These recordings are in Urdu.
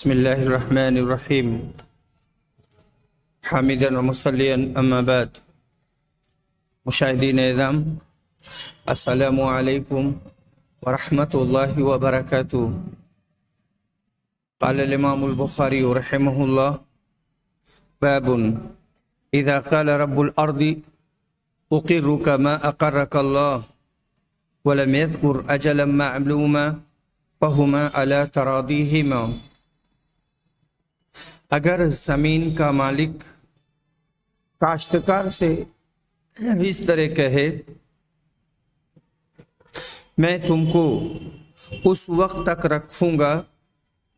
بسم اللہ الرحمن الرحیم حامدا و مصلیا اما بعد. مشاہدین اعظام، السلام علیکم ورحمۃ اللہ وبرکاتہ. قال الامام البخاری رحمہ اللہ: باب اذا قال رب الارض اقرک ما اقرک اللہ ولم يذكر اجلا معلوما فهما على تراضیہما. اگر زمین کا مالک کاشتکار سے اس طرح کہے میں تم کو اس وقت تک رکھوں گا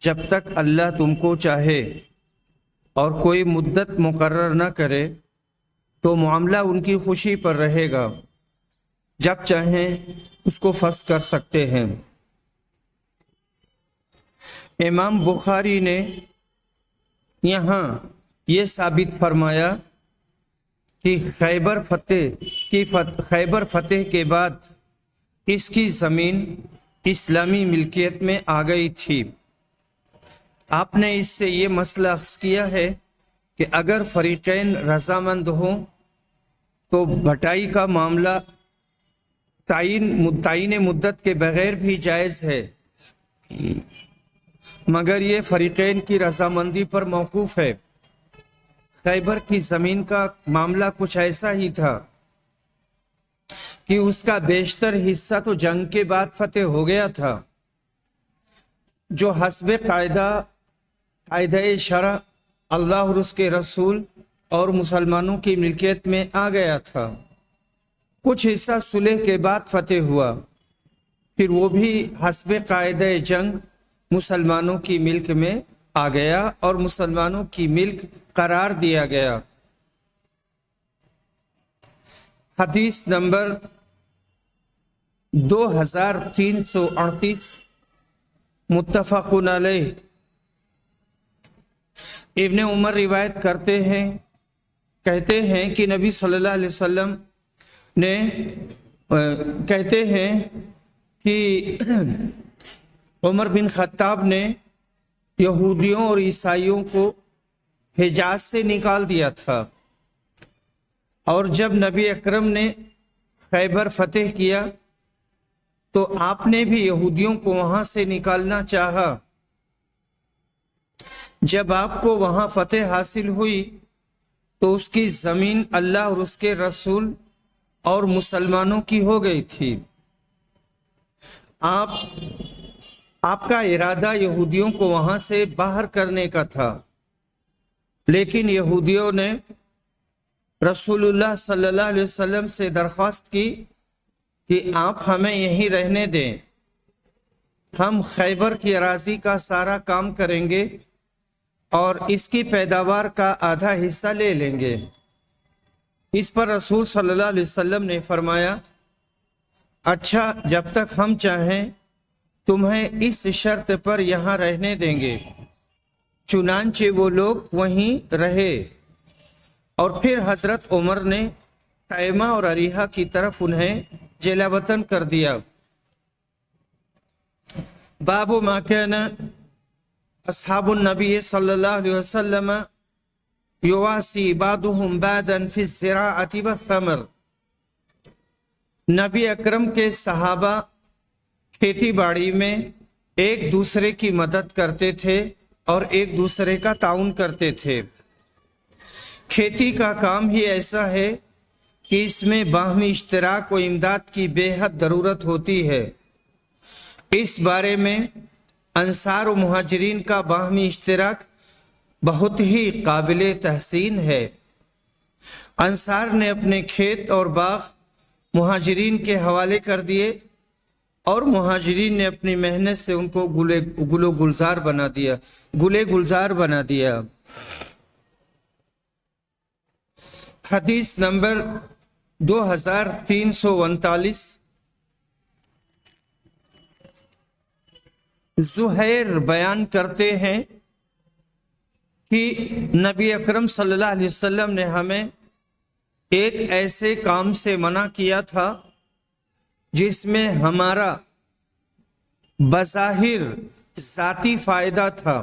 جب تک اللہ تم کو چاہے اور کوئی مدت مقرر نہ کرے تو معاملہ ان کی خوشی پر رہے گا، جب چاہیں اس کو فسخ کر سکتے ہیں. امام بخاری نے یہاں یہ ثابت فرمایا کہ خیبر فتح کے بعد اس کی زمین اسلامی ملکیت میں آ گئی تھی. آپ نے اس سے یہ مسئلہ اخذ کیا ہے کہ اگر فریقین رضامند ہوں تو بٹائی کا معاملہ تعین مدت کے بغیر بھی جائز ہے، مگر یہ فریقین کی رضامندی پر موقوف ہے. خیبر کی زمین کا معاملہ کچھ ایسا ہی تھا کہ اس کا بیشتر حصہ تو جنگ کے بعد فتح ہو گیا تھا، جو حسب قاعدہ شرع اللہ اور اس کے رسول اور مسلمانوں کی ملکیت میں آ گیا تھا. کچھ حصہ صلح کے بعد فتح ہوا، پھر وہ بھی حسب قاعدہ جنگ مسلمانوں کی ملک میں آ گیا اور مسلمانوں کی ملک قرار دیا گیا. حدیث نمبر 2338 متفق علیہ. ابن عمر روایت کرتے ہیں، کہتے ہیں کہ نبی صلی اللہ علیہ وسلم نے کہتے ہیں کہ عمر بن خطاب نے یہودیوں اور عیسائیوں کو حجاز سے نکال دیا تھا، اور جب نبی اکرم نے خیبر فتح کیا تو آپ نے بھی یہودیوں کو وہاں سے نکالنا چاہا. جب آپ کو وہاں فتح حاصل ہوئی تو اس کی زمین اللہ اور اس کے رسول اور مسلمانوں کی ہو گئی تھی. آپ کا ارادہ یہودیوں کو وہاں سے باہر کرنے کا تھا، لیکن یہودیوں نے رسول اللہ صلی اللہ علیہ وسلم سے درخواست کی کہ آپ ہمیں یہیں رہنے دیں، ہم خیبر کی اراضی کا سارا کام کریں گے اور اس کی پیداوار کا آدھا حصہ لے لیں گے. اس پر رسول صلی اللہ علیہ وسلم نے فرمایا، اچھا، جب تک ہم چاہیں تمہیں اس شرط پر یہاں رہنے دیں گے. چنانچہ وہ لوگ وہیں رہے، اور پھر حضرت عمر نے تیمہ اور اریحہ کی طرف انہیں جلا وطن کر دیا. باب ما کان اصحاب النبی صلی اللہ علیہ وسلم یواسی بعضهم بعضا فی الزراعۃ والثمر. نبی اکرم کے صحابہ کھیتی باڑی میں ایک دوسرے کی مدد کرتے تھے اور ایک دوسرے کا تعاون کرتے تھے. کھیتی کا کام ہی ایسا ہے کہ اس میں باہمی اشتراک و امداد کی بے حد ضرورت ہوتی ہے. اس بارے میں انصار و مہاجرین کا باہمی اشتراک بہت ہی قابل تحسین ہے. انصار نے اپنے کھیت اور باغ مہاجرین کے حوالے کر دیے اور مہاجرین نے اپنی محنت سے ان کو گلے گلزار بنا دیا. حدیث نمبر 2339 زہیر بیان کرتے ہیں کہ نبی اکرم صلی اللہ علیہ وسلم نے ہمیں ایک ایسے کام سے منع کیا تھا جس میں ہمارا بظاہر ذاتی فائدہ تھا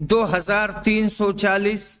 2340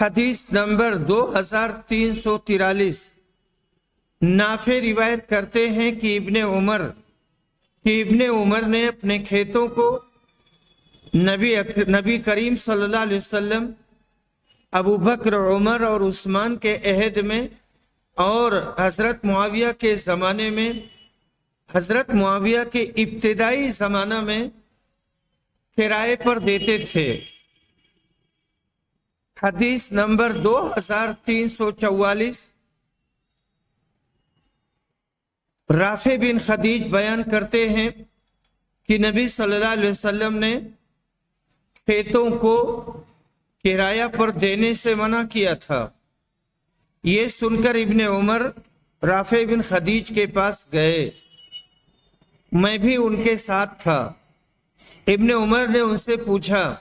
حدیث نمبر 2343، نافع روایت کرتے ہیں کہ ابن عمر نے اپنے کھیتوں کو نبی کریم صلی اللہ علیہ وسلم، ابو بکر، عمر اور عثمان کے عہد میں اور حضرت معاویہ کے زمانے میں، حضرت معاویہ کے ابتدائی زمانہ میں کرائے پر دیتے تھے۔ حدیث نمبر 2344، رافع بن خدیج بیان کرتے ہیں کہ نبی صلی اللہ علیہ وسلم نے کھیتوں کو کرایہ پر دینے سے منع کیا تھا۔ یہ سن کر ابن عمر رافع بن خدیج کے پاس گئے، میں بھی ان کے ساتھ تھا۔ ابن عمر نے ان سے پوچھا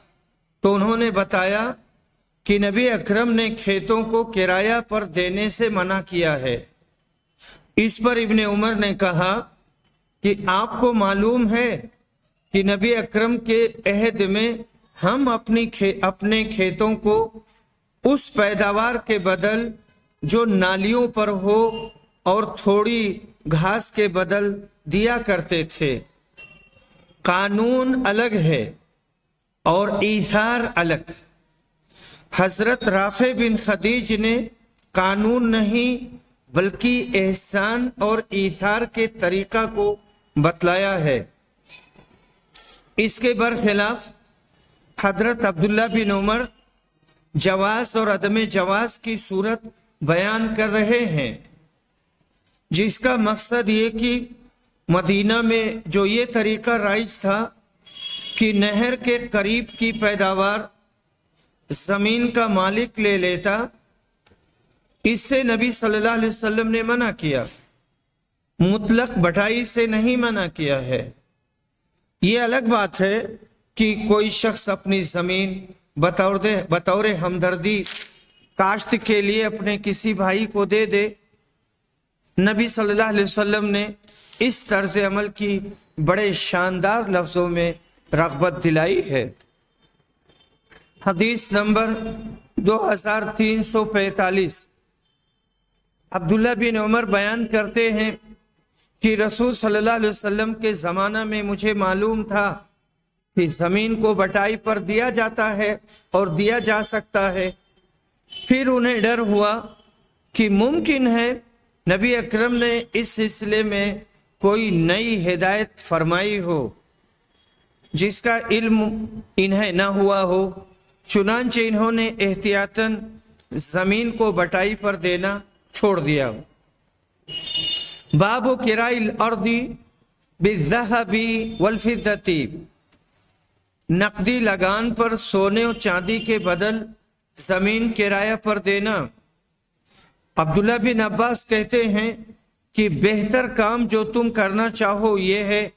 تو انہوں نے بتایا کہ نبی اکرم نے کھیتوں کو کرایہ پر دینے سے منع کیا ہے۔ اس پر ابن عمر نے کہا کہ آپ کو معلوم ہے کہ نبی اکرم کے عہد میں ہم اپنے کھیتوں کو اس پیداوار کے بدل جو نالیوں پر ہو اور تھوڑی گھاس کے بدل دیا کرتے تھے۔ قانون الگ ہے اور ایثار الگ۔ حضرت رافع بن خدیج نے قانون نہیں بلکہ احسان اور ایثار کے طریقہ کو بتلایا ہے۔ اس کے برخلاف حضرت عبداللہ بن عمر جواز اور عدم جواز کی صورت بیان کر رہے ہیں، جس کا مقصد یہ کہ مدینہ میں جو یہ طریقہ رائج تھا کہ نہر کے قریب کی پیداوار زمین کا مالک لے لیتا، اس سے نبی صلی اللہ علیہ وسلم نے منع کیا، مطلق بٹائی سے نہیں منع کیا ہے۔ یہ الگ بات ہے کہ کوئی شخص اپنی زمین بطور ہمدردی کاشت کے لیے اپنے کسی بھائی کو دے دے۔ نبی صلی اللہ علیہ وسلم نے اس طرز عمل کی بڑے شاندار لفظوں میں رغبت دلائی ہے۔ حدیث نمبر 2345، عبداللہ بن عمر بیان کرتے ہیں کہ رسول صلی اللہ علیہ وسلم کے زمانہ میں مجھے معلوم تھا کہ زمین کو بٹائی پر دیا جاتا ہے اور دیا جا سکتا ہے۔ پھر انہیں ڈر ہوا کہ ممکن ہے نبی اکرم نے اس سلسلے میں کوئی نئی ہدایت فرمائی ہو جس کا علم انہیں نہ ہوا ہو، چنانچہ انہوں نے احتیاطاً زمین کو بٹائی پر دینا چھوڑ دیا۔ باب کرائے الارض بالذهب والفضة، نقدی لگان پر سونے اور چاندی کے بدل زمین کرایہ پر دینا۔ عبداللہ بن عباس کہتے ہیں کہ بہتر کام جو تم کرنا چاہو یہ ہے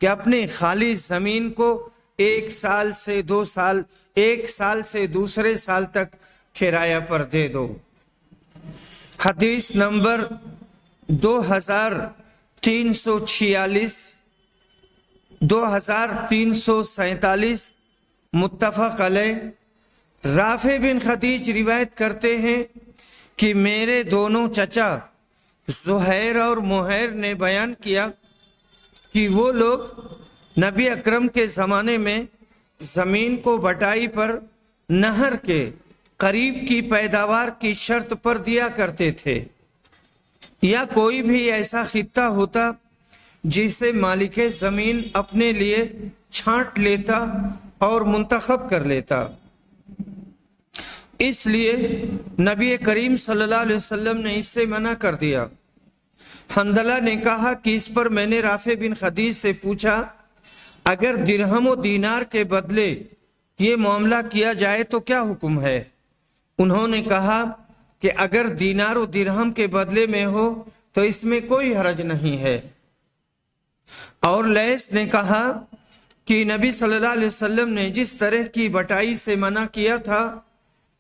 کہ اپنے خالی زمین کو ایک سال سے دوسرے سال تک کرایہ پر دے دو۔ حدیث نمبر 2346، 2347 متفق علیہ۔ رافع بن خدیج روایت کرتے ہیں کہ میرے دونوں چچا زہیر اور محیر نے بیان کیا کہ وہ لوگ نبی اکرم کے زمانے میں زمین کو بٹائی پر نہر کے قریب کی پیداوار کی شرط پر دیا کرتے تھے، یا کوئی بھی ایسا خطہ ہوتا جسے مالک زمین اپنے لیے چھانٹ لیتا اور منتخب کر لیتا۔ اس لیے نبی کریم صلی اللہ علیہ وسلم نے اس سے منع کر دیا۔ حنظلہ نے کہا کہ اس پر میں نے رافع بن خدیج سے پوچھا اگر درہم و دینار کے بدلے یہ معاملہ کیا جائے تو کیا حکم ہے؟ انہوں نے کہا کہ اگر دینار و درہم کے بدلے میں ہو تو اس میں کوئی حرج نہیں ہے۔ اور لیث نے کہا کہ نبی صلی اللہ علیہ وسلم نے جس طرح کی بٹائی سے منع کیا تھا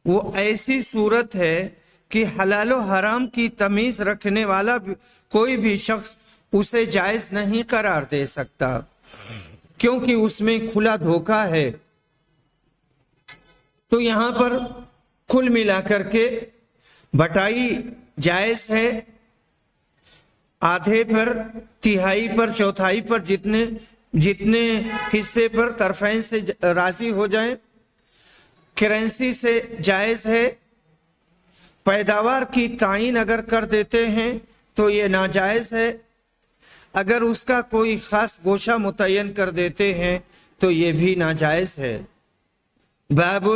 وہ ایسی صورت ہے کہ حلال و حرام کی تمیز رکھنے والا کوئی بھی شخص اسے جائز نہیں قرار دے سکتا، کیونکہ اس میں کھلا دھوکہ ہے۔ تو یہاں پر کل ملا کر کے بٹائی جائز ہے، آدھے پر، تہائی پر، چوتھائی پر، جتنے حصے پر طرفین سے راضی ہو جائیں۔ کرنسی سے جائز ہے۔ پیداوار کی تعین اگر کر دیتے ہیں تو یہ ناجائز ہے، اگر اس کا کوئی خاص گوشہ متعین کر دیتے ہیں تو یہ بھی ناجائز ہے۔ باب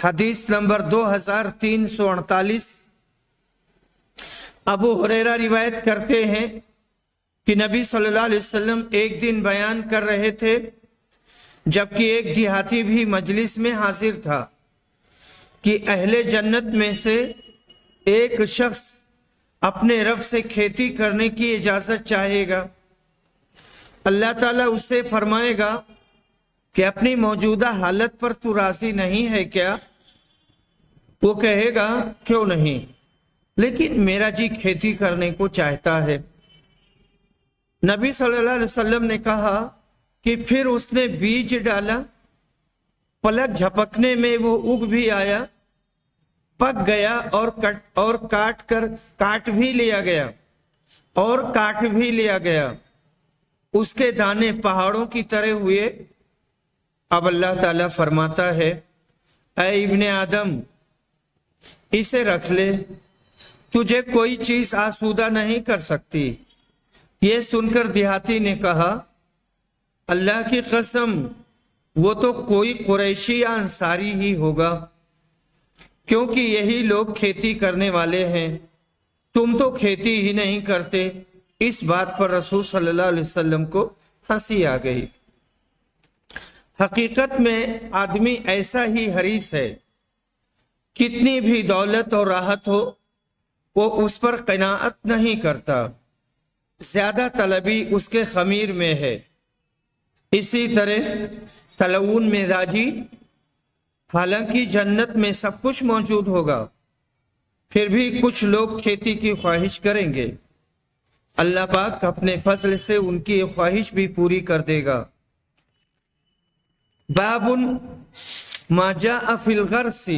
حدیث نمبر 2348، ابو ہریرہ روایت کرتے ہیں کہ نبی صلی اللہ علیہ وسلم ایک دن بیان کر رہے تھے جبکہ ایک دیہاتی بھی مجلس میں حاضر تھا کہ اہل جنت میں سے ایک شخص اپنے رب سے کھیتی کرنے کی اجازت چاہے گا، اللہ تعالیٰ اس سے فرمائے گا کہ اپنی موجودہ حالت پر تو راضی نہیں ہے کیا؟ وہ کہے گا کیوں نہیں، لیکن میرا جی کھیتی کرنے کو چاہتا ہے۔ نبی صلی اللہ علیہ وسلم نے کہا کہ پھر اس نے بیج ڈالا، پلک جھپکنے میں وہ اگ بھی آیا، پک گیا اور کاٹ بھی لیا گیا، اس کے دانے پہاڑوں کی طرح ہوئے۔ اب اللہ تعالیٰ فرماتا ہے اے ابن آدم اسے رکھ لے، تجھے کوئی چیز آسودہ نہیں کر سکتی۔ یہ سن کر دیہاتی نے کہا اللہ کی قسم وہ تو کوئی قریشی یا انصاری ہی ہوگا، کیونکہ یہی لوگ کھیتی کرنے والے ہیں، تم تو کھیتی ہی نہیں کرتے۔ اس بات پر رسول صلی اللہ علیہ وسلم کو ہنسی آ گئی۔ حقیقت میں آدمی ایسا ہی حریص ہے، کتنی بھی دولت اور راحت ہو وہ اس پر قناعت نہیں کرتا، زیادہ طلبی اس کے خمیر میں ہے۔ اسی طرح تلون مزاجی، حالانکہ جنت میں سب کچھ موجود ہوگا پھر بھی کچھ لوگ کھیتی کی خواہش کریں گے، اللہ پاک اپنے فضل سے ان کی خواہش بھی پوری کر دے گا۔ باب ما جاء فی الغرس،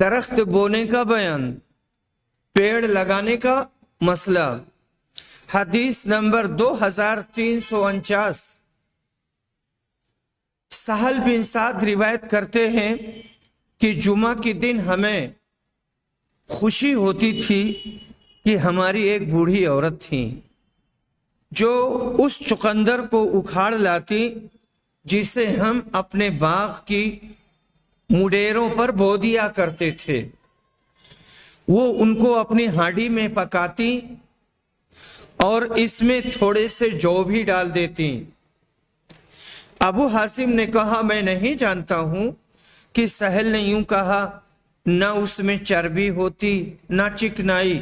درخت بونے کا بیان، پیڑ لگانے کا مسئلہ۔ حدیث نمبر 2349، سہل بن سعد روایت کرتے ہیں کہ جمعہ کے دن ہمیں خوشی ہوتی تھی کہ ہماری ایک بوڑھی عورت تھی جو اس چقندر کو اکھاڑ لاتی جسے ہم اپنے باغ کی مڈیروں پر بو دیا کرتے تھے، وہ ان کو اپنی ہانڈی میں پکاتی اور اس میں تھوڑے سے جو بھی ڈال دیتی۔ ابو حاسم نے کہا میں نہیں جانتا ہوں کہ سہل نے یوں کہا نہ اس میں چربی ہوتی نہ چکنائی۔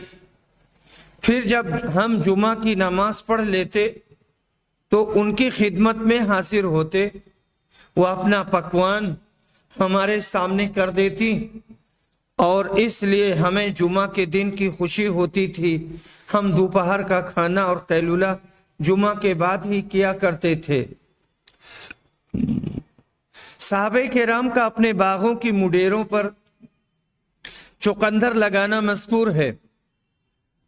پھر جب ہم جمعہ کی نماز پڑھ لیتے تو ان کی خدمت میں حاضر ہوتے، وہ اپنا پکوان ہمارے سامنے کر دیتی اور اس لیے ہمیں جمعہ کے دن کی خوشی ہوتی تھی۔ ہم دوپہر کا کھانا اور قیلولہ جمعہ کے بعد ہی کیا کرتے تھے۔ صحابہ کرام کا اپنے باغوں کی مڈیروں پر چقندر لگانا مذکور ہے،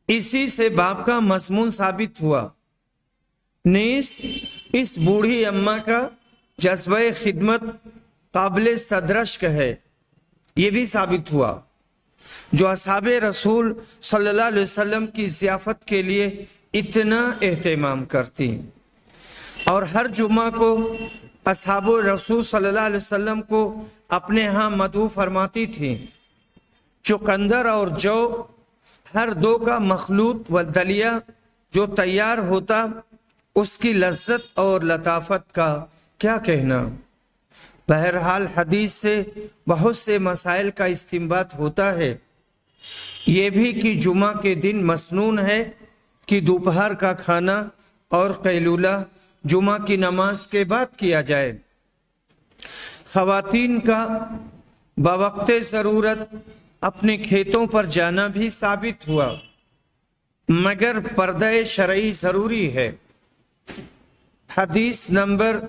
اسی سے باب کا مضمون ثابت ہوا۔ نیز اس بوڑھی اماں کا جذبہ خدمت قابل صدرشک ہے، یہ بھی ثابت ہوا، جو اصحاب رسول صلی اللہ علیہ وسلم کی ضیافت کے لیے اتنا اہتمام کرتی اور ہر جمعہ کو اصحاب رسول صلی اللہ علیہ وسلم کو اپنے ہاں مدعو فرماتی تھی۔ چقندر اور جو ہر دو کا مخلوط و دلیہ جو تیار ہوتا، اس کی لذت اور لطافت کا کیا کہنا۔ بہرحال حدیث سے بہت سے مسائل کا استنباط ہوتا ہے، یہ بھی کہ جمعہ کے دن مسنون ہے کہ دوپہر کا کھانا اور قیلولہ جمعہ کی نماز کے بعد کیا جائے۔ خواتین کا بوقت ضرورت اپنے کھیتوں پر جانا بھی ثابت ہوا، مگر پردہ شرعی ضروری ہے۔ حدیث نمبر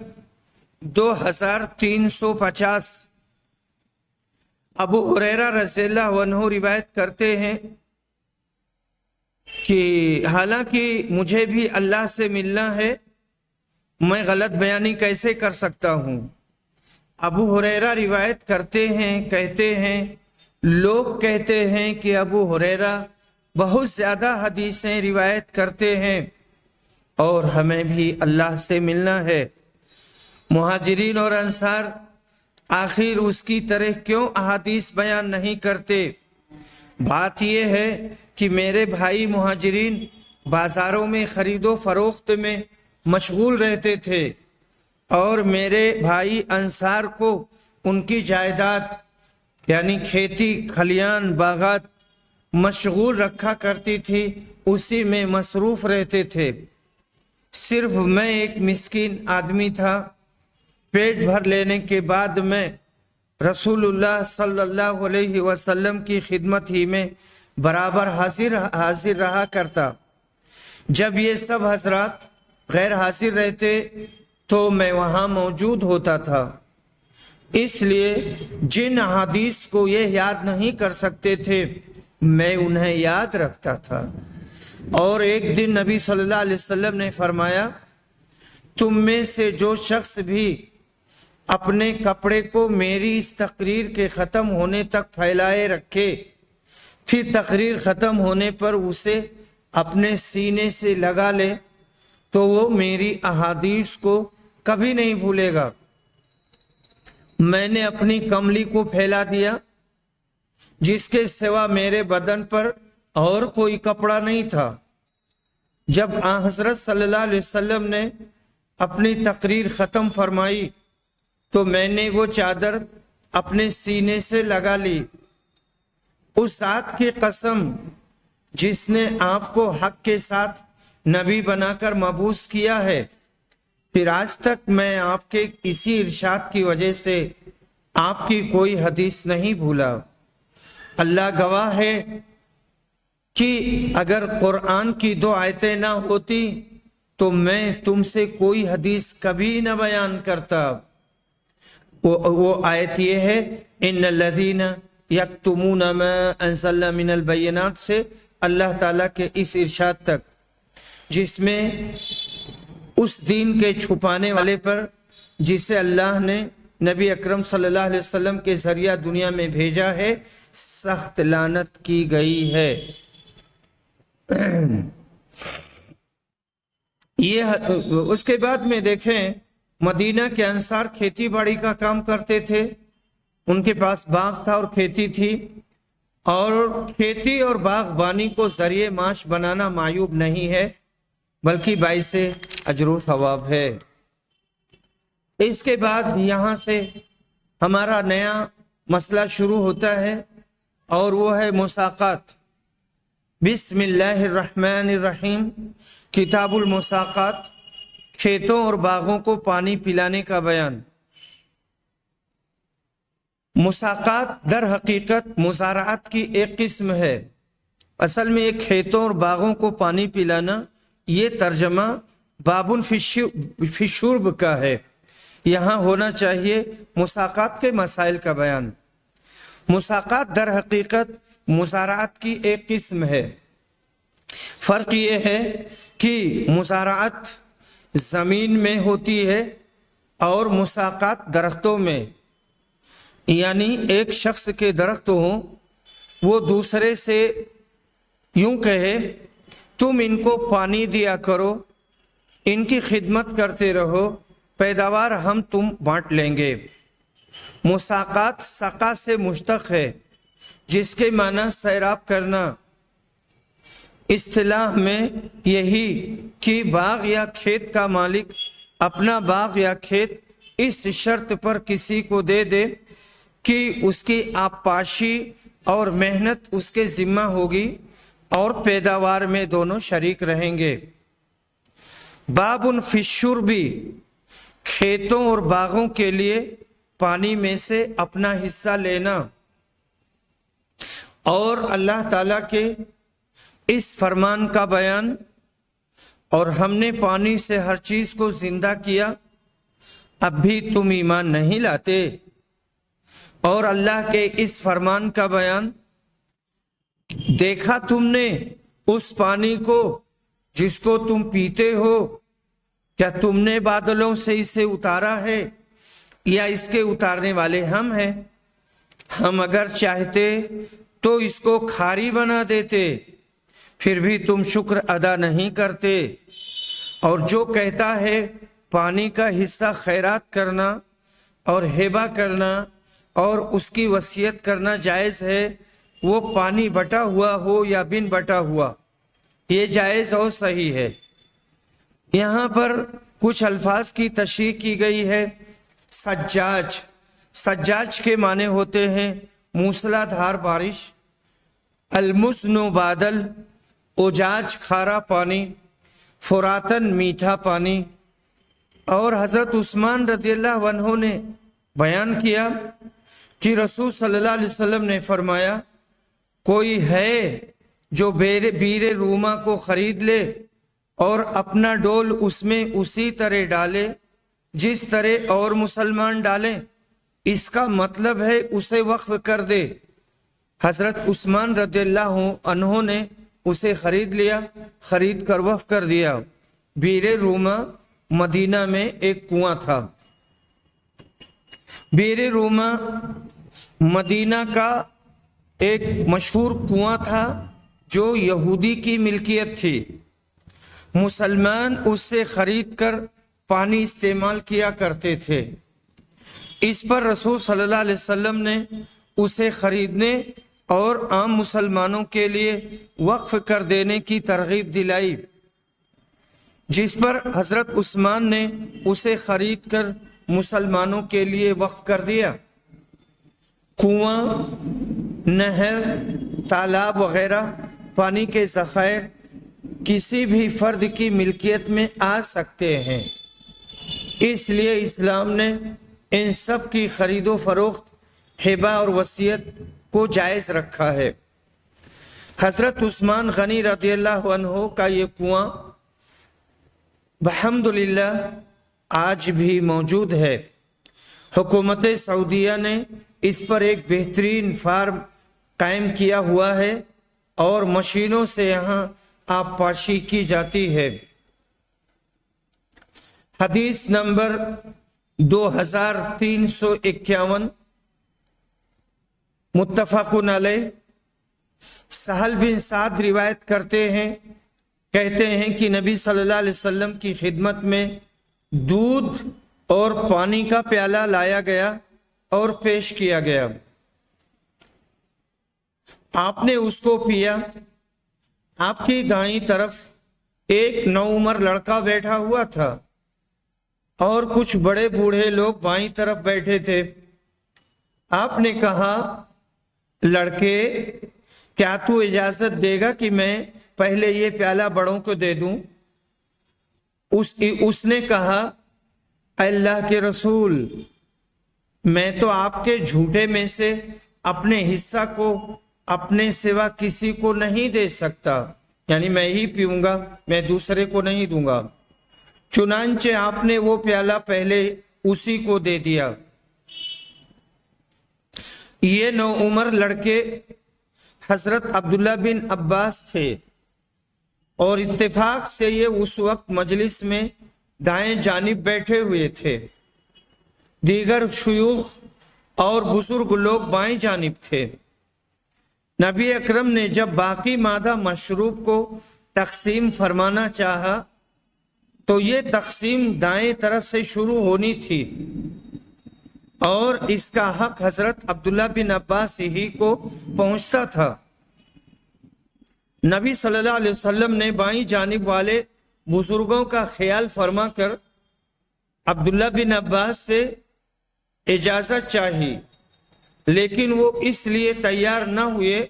2350، ابو ہریرہ رضی اللہ عنہ روایت کرتے ہیں کہ حالانکہ مجھے بھی اللہ سے ملنا ہے، میں غلط بیانی کیسے کر سکتا ہوں؟ ابو ہریرہ روایت کرتے ہیں، کہتے ہیں لوگ کہتے ہیں کہ ابو ہریرہ بہت زیادہ حدیثیں روایت کرتے ہیں اور ہمیں بھی اللہ سے ملنا ہے۔ مہاجرین اور انصار آخر اس کی طرح کیوں احادیث بیان نہیں کرتے؟ بات یہ ہے کہ میرے بھائی مہاجرین بازاروں میں خرید و فروخت میں مشغول رہتے تھے اور میرے بھائی انصار کو ان کی جائیداد یعنی کھیتی کھلیان باغات مشغول رکھا کرتی تھی، اسی میں مصروف رہتے تھے۔ صرف میں ایک مسکین آدمی تھا۔ پیٹ بھر لینے کے بعد میں رسول اللہ صلی اللہ علیہ وسلم کی خدمت ہی میں برابر حاضر رہا کرتا۔ جب یہ سب حضرات غیر حاضر رہتے تو میں وہاں موجود ہوتا تھا، اس لیے جن احادیث کو یہ یاد نہیں کر سکتے تھے میں انہیں یاد رکھتا تھا۔ اور ایک دن نبی صلی اللہ علیہ وسلم نے فرمایا، تم میں سے جو شخص بھی اپنے کپڑے کو میری اس تقریر کے ختم ہونے تک پھیلائے رکھے، پھر تقریر ختم ہونے پر اسے اپنے سینے سے لگا لے تو وہ میری احادیث کو کبھی نہیں بھولے گا۔ میں نے اپنی کملی کو پھیلا دیا جس کے سوا میرے بدن پر اور کوئی کپڑا نہیں تھا۔ جب حضرت صلی اللہ علیہ وسلم نے اپنی تقریر ختم فرمائی تو میں نے وہ چادر اپنے سینے سے لگا لی۔ اس ذات کی قسم جس نے آپ کو حق کے ساتھ نبی بنا کر مبعوث کیا ہے، پھر آج تک میں آپ کے اسی ارشاد کی وجہ سے آپ کی کوئی حدیث نہیں بھولا۔ اللہ گواہ ہے کہ اگر قرآن کی 2 آیتیں نہ ہوتی تو میں تم سے کوئی حدیث کبھی نہ بیان کرتا۔ وہ آیت یہ ہے، ان الذین یکتمون ما انزلنا من البینات سے اللہ تعالیٰ کے اس ارشاد تک، جس میں اس دین کے چھپانے والے پر جسے اللہ نے نبی اکرم صلی اللہ علیہ وسلم کے ذریعہ دنیا میں بھیجا ہے، سخت لعنت کی گئی ہے۔ یہ اس کے بعد میں دیکھیں مدینہ کے انصار کھیتی باڑی کا کام کرتے تھے، ان کے پاس باغ تھا اور کھیتی تھی، اور کھیتی اور باغبانی کو ذریعہ معاش بنانا معیوب نہیں ہے بلکہ باعث اجر و ثواب ہے۔ اس کے بعد یہاں سے ہمارا نیا مسئلہ شروع ہوتا ہے اور وہ ہے مساقات۔ بسم اللہ الرحمن الرحیم۔ کتاب المساقات، کھیتوں اور باغوں کو پانی پلانے کا بیان۔ مساقات در حقیقت مزارعات کی ایک قسم ہے۔ اصل میں یہ کھیتوں اور باغوں کو پانی پلانا، یہ ترجمہ بابن فی الشرب کا ہے۔ یہاں ہونا چاہیے مساقات کے مسائل کا بیان۔ مساقات در حقیقت مزارعات کی ایک قسم ہے۔ فرق یہ ہے کہ مزارعات زمین میں ہوتی ہے اور مساقات درختوں میں، یعنی ایک شخص کے درخت ہوں، وہ دوسرے سے یوں کہے تم ان کو پانی دیا کرو، ان کی خدمت کرتے رہو، پیداوار ہم تم بانٹ لیں گے۔ مساقات سقا سے مشتق ہے جس کے معنی سیراب کرنا۔ اصطلاح میں یہی کہ باغ یا کھیت کا مالک اپنا باغ یا کھیت اس شرط پر کسی کو دے دے کہ اس کی آبپاشی اور محنت اس کے ذمہ ہوگی اور پیداوار میں دونوں شریک رہیں گے۔ بابن فی الشرب، کھیتوں اور باغوں کے لیے پانی میں سے اپنا حصہ لینا۔ اور اللہ تعالیٰ کے اس فرمان کا بیان، اور ہم نے پانی سے ہر چیز کو زندہ کیا، اب بھی تم ایمان نہیں لاتے؟ اور اللہ کے اس فرمان کا بیان، دیکھا تم نے اس پانی کو جس کو تم پیتے ہو، کیا تم نے بادلوں سے اسے اتارا ہے یا اس کے اتارنے والے ہم ہیں؟ ہم اگر چاہتے تو اس کو کھاری بنا دیتے، پھر بھی تم شکر ادا نہیں کرتے۔ اور جو کہتا ہے پانی کا حصہ خیرات کرنا اور ہبہ کرنا اور اس کی وصیت کرنا جائز ہے، وہ پانی بٹا ہوا ہو یا بن بٹا ہوا، یہ جائز اور صحیح ہے۔ یہاں پر کچھ الفاظ کی تشریح کی گئی ہے۔ سجاج، سجاج کے معنی ہوتے ہیں موسلا دھار بارش، المزن بادل، اجاج کھارا پانی، فراتن میٹھا پانی۔ اور حضرت عثمان رضی اللہ عنہ نے بیان کیا کہ رسول صلی اللہ علیہ وسلم نے فرمایا، کوئی ہے جو بیر روما کو خرید لے اور اپنا ڈول اس میں اسی طرح ڈالے جس طرح اور مسلمان ڈالیں، اس کا مطلب ہے اسے وقف کر دے۔ حضرت عثمان رضی اللہ عنہ نے اسے خرید لیا، خرید کر وقف کر دیا۔ بیر روما مدینہ میں ایک کنواں تھا۔ بیر روما مدینہ کا ایک مشہور کنواں تھا جو یہودی کی ملکیت تھی۔ مسلمان اس سے خرید کر پانی استعمال کیا کرتے تھے۔ اس پر رسول صلی اللہ علیہ وسلم نے اسے خریدنے اور عام مسلمانوں کے لیے وقف کر دینے کی ترغیب دلائی، جس پر حضرت عثمان نے اسے خرید کر مسلمانوں کے لیے وقف کر دیا۔ کنواں، نہر، تالاب وغیرہ پانی کے ذخائر کسی بھی فرد کی ملکیت میں آ سکتے ہیں، اس لیے اسلام نے ان سب کی خرید و فروخت، ہبہ اور وصیت کو جائز رکھا ہے۔ حضرت عثمان غنی رضی اللہ عنہ کا یہ کنواں الحمدللہ آج بھی موجود ہے۔ حکومت سعودیہ نے اس پر ایک بہترین فارم قائم کیا ہوا ہے اور مشینوں سے یہاں آب پاشی کی جاتی ہے۔ حدیث نمبر 2351 متفقن علیہ۔ سہل بن سعد روایت کرتے ہیں، کہتے ہیں کہ نبی صلی اللہ علیہ وسلم کی خدمت میں دودھ اور پانی کا پیالہ لایا گیا اور پیش کیا گیا۔ آپ نے اس کو پیا۔ آپ کی دائیں طرف ایک نوعمر لڑکا بیٹھا ہوا تھا اور کچھ بڑے بوڑھے لوگ بائیں طرف بیٹھے تھے۔ آپ نے کہا، لڑکے کیا تو اجازت دے گا کہ میں پہلے یہ پیالہ بڑوں کو دے دوں؟ اس نے کہا، اللہ کے رسول، میں تو آپ کے جھوٹے میں سے اپنے حصہ کو اپنے سوا کسی کو نہیں دے سکتا، یعنی میں ہی پیوں گا، میں دوسرے کو نہیں دوں گا۔ چنانچہ آپ نے وہ پیالہ پہلے اسی کو دے دیا۔ یہ نوعمر لڑکے حضرت عبداللہ بن عباس تھے اور اتفاق سے یہ اس وقت مجلس میں دائیں جانب بیٹھے ہوئے تھے۔ دیگر شیوخ اور بزرگ لوگ بائیں جانب تھے۔ نبی اکرم نے جب باقی مادہ مشروب کو تقسیم فرمانا چاہا تو یہ تقسیم دائیں طرف سے شروع ہونی تھی اور اس کا حق حضرت عبداللہ بن عباس ہی کو پہنچتا تھا۔ نبی صلی اللہ علیہ وسلم نے بائیں جانب والے بزرگوں کا خیال فرما کر عبداللہ بن عباس سے اجازت چاہی، لیکن وہ اس لیے تیار نہ ہوئے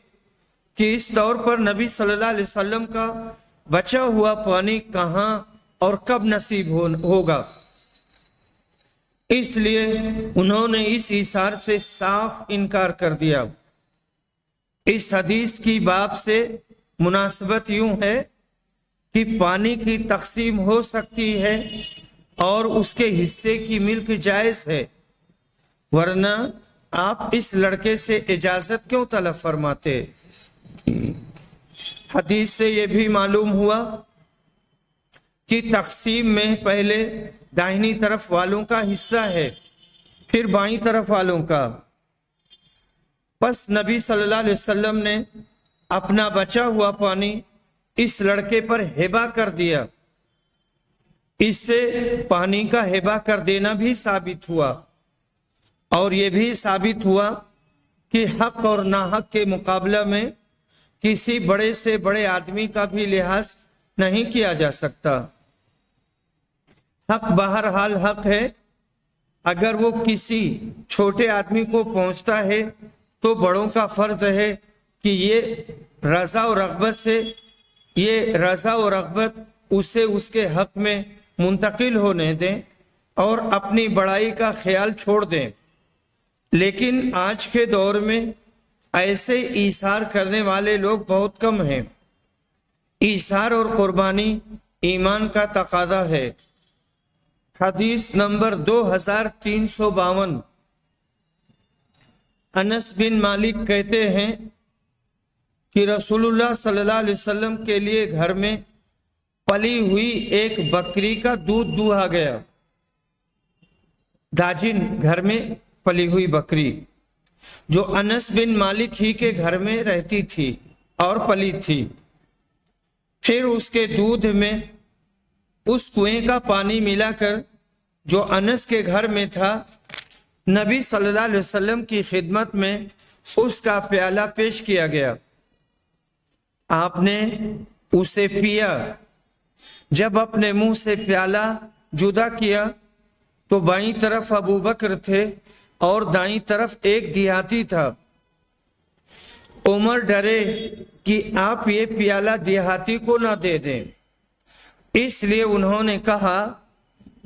کہ اس طور پر نبی صلی اللہ علیہ وسلم کا بچا ہوا پانی کہاں اور کب نصیب ہوگا۔ اس لیے انہوں نے اس ایثار سے صاف انکار کر دیا۔ اس حدیث کی باب سے مناسبت یوں ہے کہ پانی کی تقسیم ہو سکتی ہے اور اس کے حصے کی ملک جائز ہے، ورنہ آپ اس لڑکے سے اجازت کیوں طلب فرماتے؟ حدیث سے یہ بھی معلوم ہوا کہ تقسیم میں پہلے داہنی طرف والوں کا حصہ ہے، پھر بائیں طرف والوں کا۔ پس نبی صلی اللہ علیہ وسلم نے اپنا بچا ہوا پانی اس لڑکے پر ہبہ کر دیا۔ اس سے پانی کا ہبہ کر دینا بھی ثابت ہوا، اور یہ بھی ثابت ہوا کہ حق اور ناحق کے مقابلہ میں کسی بڑے سے بڑے آدمی کا بھی لحاظ نہیں کیا جا سکتا۔ حق بہرحال حق ہے، اگر وہ کسی چھوٹے آدمی کو پہنچتا ہے تو بڑوں کا فرض ہے کہ یہ رضا و رغبت اسے اس کے حق میں منتقل ہونے دیں اور اپنی بڑائی کا خیال چھوڑ دیں۔ لیکن آج کے دور میں ایسے ایثار کرنے والے لوگ بہت کم ہیں۔ ایثار اور قربانی ایمان کا تقاضا ہے۔ حدیث نمبر 2352۔ انس بن مالک کہتے ہیں کہ رسول اللہ صلی اللہ علیہ وسلم کے لیے گھر میں پلی ہوئی ایک بکری کا دودھ دوہا گیا۔ داجن گھر میں پلی ہوئی بکری جو انس بن مالک ہی کے گھر میں رہتی تھی اور پلی تھی، پھر اس کے دودھ میں اس کنویں کا پانی ملا کر جو انس کے گھر میں تھا، نبی صلی اللہ علیہ وسلم کی خدمت میں اس کا پیالہ پیش کیا گیا۔ آپ نے اسے پیا۔ جب اپنے منہ سے پیالہ جدا کیا تو بائیں طرف ابو بکر تھے اور دائیں طرف ایک دیہاتی تھا۔ عمر ڈرے کہ آپ یہ پیالہ دیہاتی کو نہ دے دیں، اس لیے انہوں نے کہا،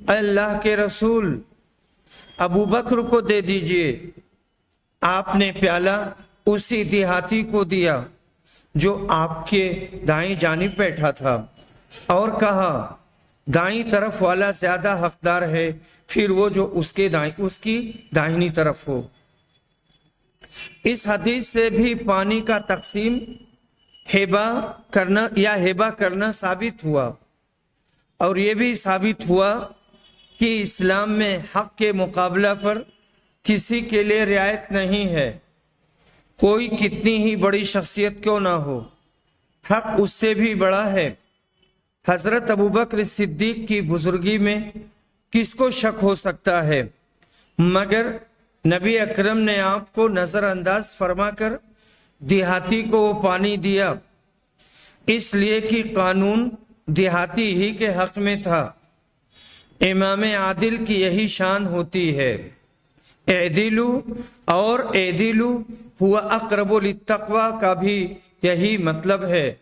اللہ کے رسول، ابو بکر کو دے دیجئے۔ آپ نے پیالہ اسی دیہاتی کو دیا جو آپ کے دائیں جانب بیٹھا تھا، اور کہا، دائیں طرف والا زیادہ حقدار ہے، پھر وہ جو اس کی دائنی طرف ہو۔ اس حدیث سے بھی پانی کا تقسیم ہبہ کرنا ثابت ہوا، اور یہ بھی ثابت ہوا کہ اسلام میں حق کے مقابلہ پر کسی کے لیے رعایت نہیں ہے، کوئی کتنی ہی بڑی شخصیت کیوں نہ ہو، حق اس سے بھی بڑا ہے۔ حضرت ابوبکر صدیق کی بزرگی میں کس کو شک ہو سکتا ہے، مگر نبی اکرم نے آپ کو نظر انداز فرما کر دیہاتی کو وہ پانی دیا، اس لیے کہ قانون دیہاتی ہی کے حق میں تھا۔ امام عادل کی یہی شان ہوتی ہے، اعدلو اور اعدلو ہوا اقرب للتقوی کا بھی یہی مطلب ہے۔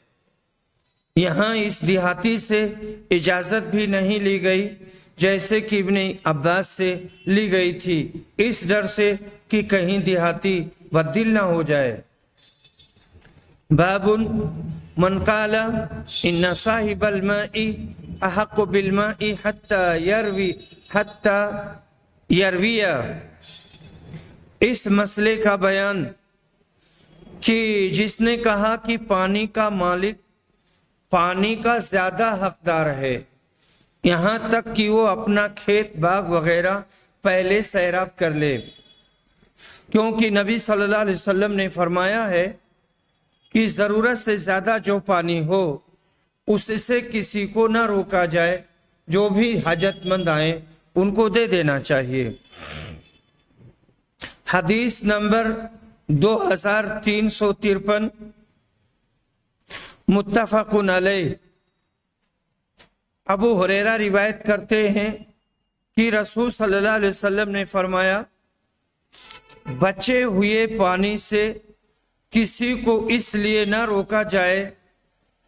یہاں اس دیہاتی سے اجازت بھی نہیں لی گئی جیسے کہ ابن عباس سے لی گئی تھی، اس ڈر سے کہ کہیں دیہاتی بددل نہ ہو جائے۔ باب من قال ان صاحب الماء احق بالماء حتى يروي۔ اس مسئلے کا بیان کہ جس نے کہا کہ پانی کا مالک پانی کا زیادہ حقدار ہے، یہاں تک کہ وہ اپنا کھیت باغ وغیرہ پہلے سیراب کر لے، کیونکہ نبی صلی اللہ علیہ وسلم نے فرمایا ہے کہ ضرورت سے زیادہ جو پانی ہو اس سے کسی کو نہ روکا جائے، جو بھی حاجت مند آئیں ان کو دے دینا چاہیے۔ حدیث نمبر 2353 متفق علیہ۔ ابو ہریرہ روایت کرتے ہیں کہ رسول صلی اللہ علیہ وسلم نے فرمایا، بچے ہوئے پانی سے کسی کو اس لیے نہ روکا جائے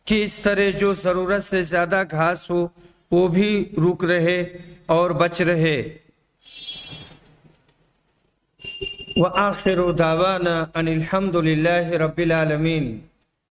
کہ اس طرح جو ضرورت سے زیادہ گھاس ہو وہ بھی رک رہے اور بچ رہے۔ وآخر دعوانا ان الحمد للہ رب العالمین۔